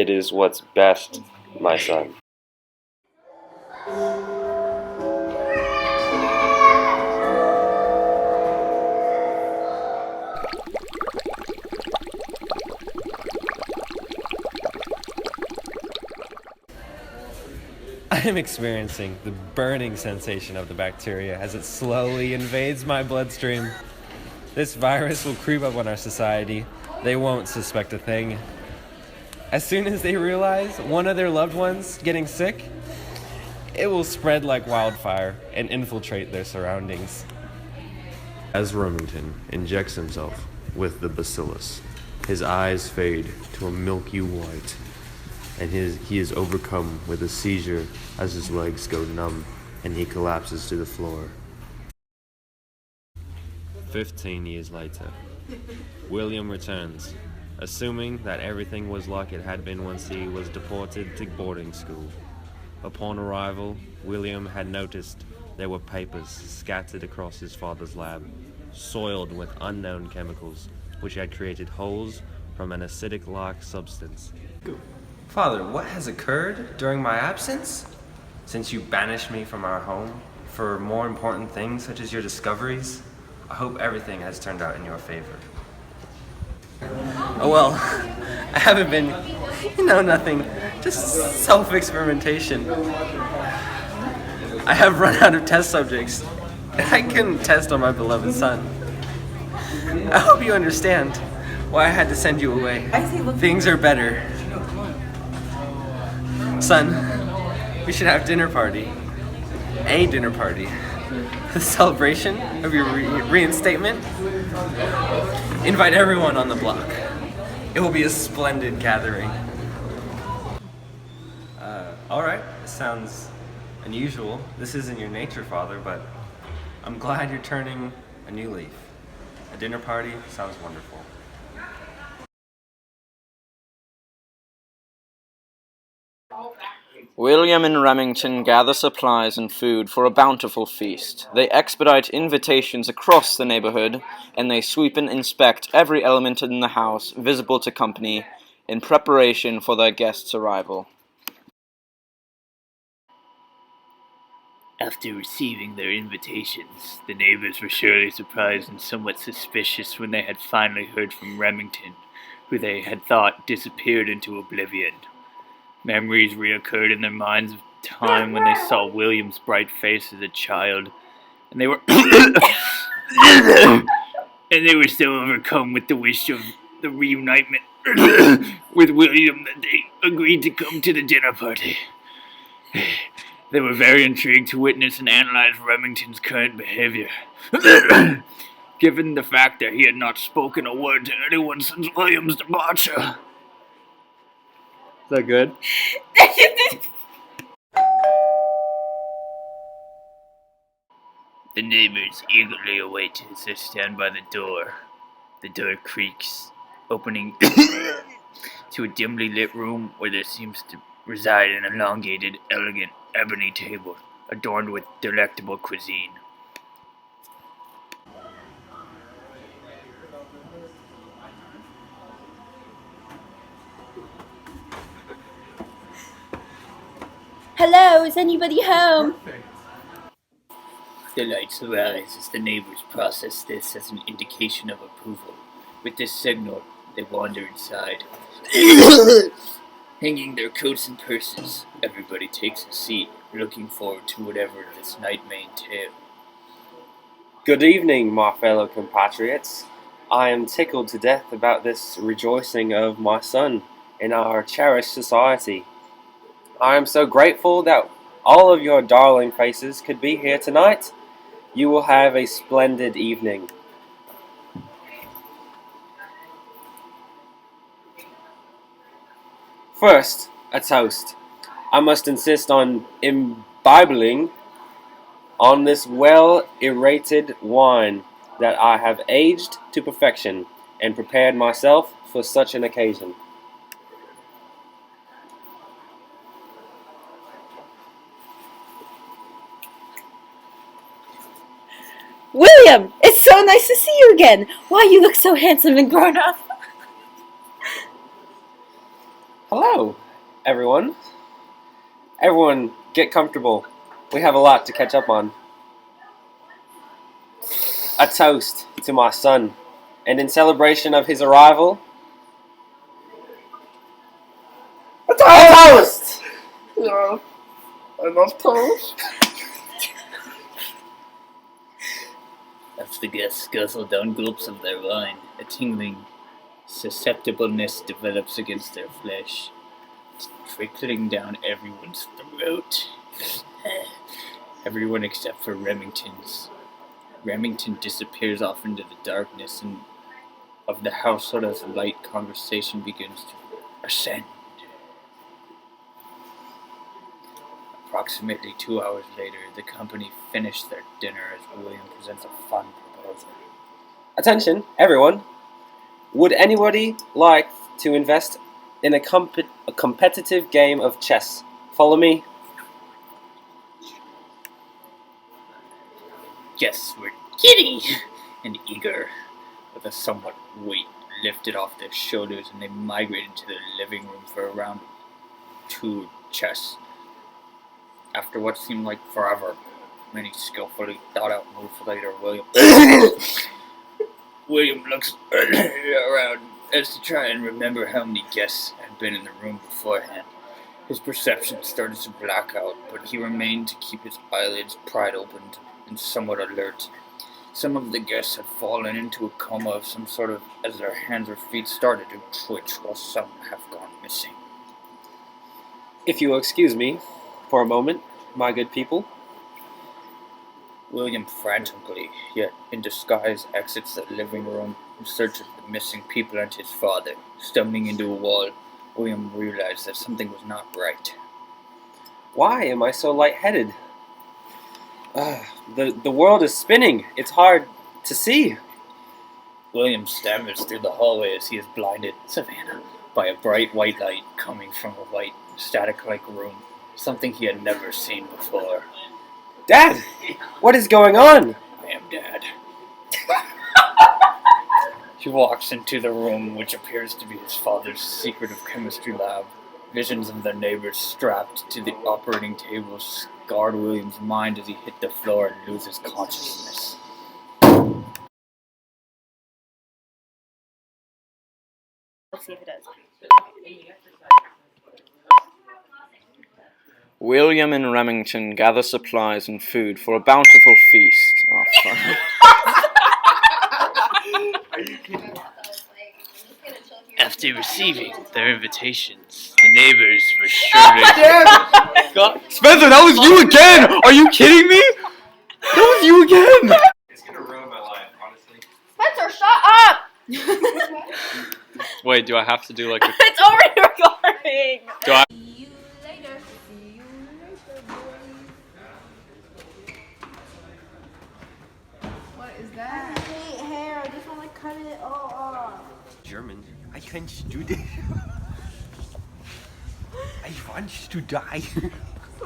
it is what's best, my son. I am experiencing the burning sensation of the bacteria as it slowly invades my bloodstream. This virus will creep up on our society. They won't suspect a thing. As soon as they realize one of their loved ones getting sick, it will spread like wildfire and infiltrate their surroundings. As Remington injects himself with the bacillus, his eyes fade to a milky white, and he is overcome with a seizure as his legs go numb and he collapses to the floor. 15 years later, William returns, assuming that everything was like it had been once he was deported to boarding school. Upon arrival, William had noticed there were papers scattered across his father's lab, soiled with unknown chemicals, which had created holes from an acidic-like substance. Father, what has occurred during my absence? Since you banished me from our home for more important things such as your discoveries, I hope everything has turned out in your favor. Oh well, I haven't been, nothing, just self-experimentation. I have run out of test subjects, and I couldn't test on my beloved son. I hope you understand why I had to send you away. Things are better. Son, we should have dinner party. A dinner party. The celebration of your reinstatement. Invite everyone on the block. It will be a splendid gathering. Alright, this sounds unusual. This isn't your nature, Father, but I'm glad you're turning a new leaf. A dinner party sounds wonderful. William and Remington gather supplies and food for a bountiful feast. They expedite invitations across the neighborhood, and they sweep and inspect every element in the house visible to company in preparation for their guests' arrival. After receiving their invitations, the neighbors were surely surprised and somewhat suspicious when they had finally heard from Remington, who they had thought disappeared into oblivion. Memories reoccurred in their minds of time when they saw William's bright face as a child, and they were so overcome with the wish of the reunitement with William that they agreed to come to the dinner party. They were very intrigued to witness and analyze Remington's current behavior, given the fact that he had not spoken a word to anyone since William's departure. Is that good? The neighbors eagerly await as they stand by the door. The door creaks, opening to a dimly lit room where there seems to reside an elongated, elegant ebony table adorned with delectable cuisine. Hello, is anybody home? The lights rise as the neighbors process this as an indication of approval. With this signal, they wander inside. Hanging their coats and purses, everybody takes a seat, looking forward to whatever this night may entail. Good evening, my fellow compatriots. I am tickled to death about this rejoicing of my son in our cherished society. I am so grateful that all of your darling faces could be here tonight. You will have a splendid evening. First, a toast. I must insist on imbibing on this well-aerated wine that I have aged to perfection and prepared myself for such an occasion. William, it's so nice to see you again. Why, you look so handsome and grown up. Hello, everyone. Everyone, get comfortable. We have a lot to catch up on. A toast to my son, and in celebration of his arrival, a toast! Yeah, enough toast. As the guests guzzle down gulps of their wine, a tingling susceptibleness develops against their flesh, trickling down everyone's throat. Everyone except for Remington's. Remington disappears off into the darkness and of the household as a light conversation begins to ascend. Approximately 2 hours later, the company finish their dinner as William presents a fun proposal. Attention, everyone. Would anybody like to invest in a competitive game of chess? Follow me. Yes, we're giddy and eager, with a somewhat weight lifted off their shoulders, and they migrate into the living room for a round of 2 chess. After what seemed like forever, many skillfully thought out moves later, William looks around as to try and remember how many guests had been in the room beforehand. His perception started to black out, but he remained to keep his eyelids pried open and somewhat alert. Some of the guests had fallen into a coma of some sort of as their hands or feet started to twitch, while some have gone missing. If you will excuse me for a moment, my good people. William frantically, yet in disguise, exits the living room in search of the missing people and his father. Stumbling into a wall, William realized that something was not right. Why am I so lightheaded? The world is spinning. It's hard to see. William stammers through the hallway as he is blinded, Savannah, by a bright white light coming from a white, static-like room, something he had never seen before. Dad, what is going on? I am Dad. He walks into the room, which appears to be his father's secretive chemistry lab. Visions of their neighbors strapped to the operating table scarred William's mind as he hit the floor and loses consciousness. Let's see if it does. William and Remington gather supplies and food for a bountiful feast. Oh, fuck. After receiving their invitations, the neighbors were surely... God. Spencer, that was you again! Are you kidding me? That was you again! It's gonna ruin my life, honestly. Spencer, shut up! Wait, do I have to do like a... It's already recording! Do I... See you later, What is that? I hate hair. I just want to cut it all off. German. I can't do this. I want to die.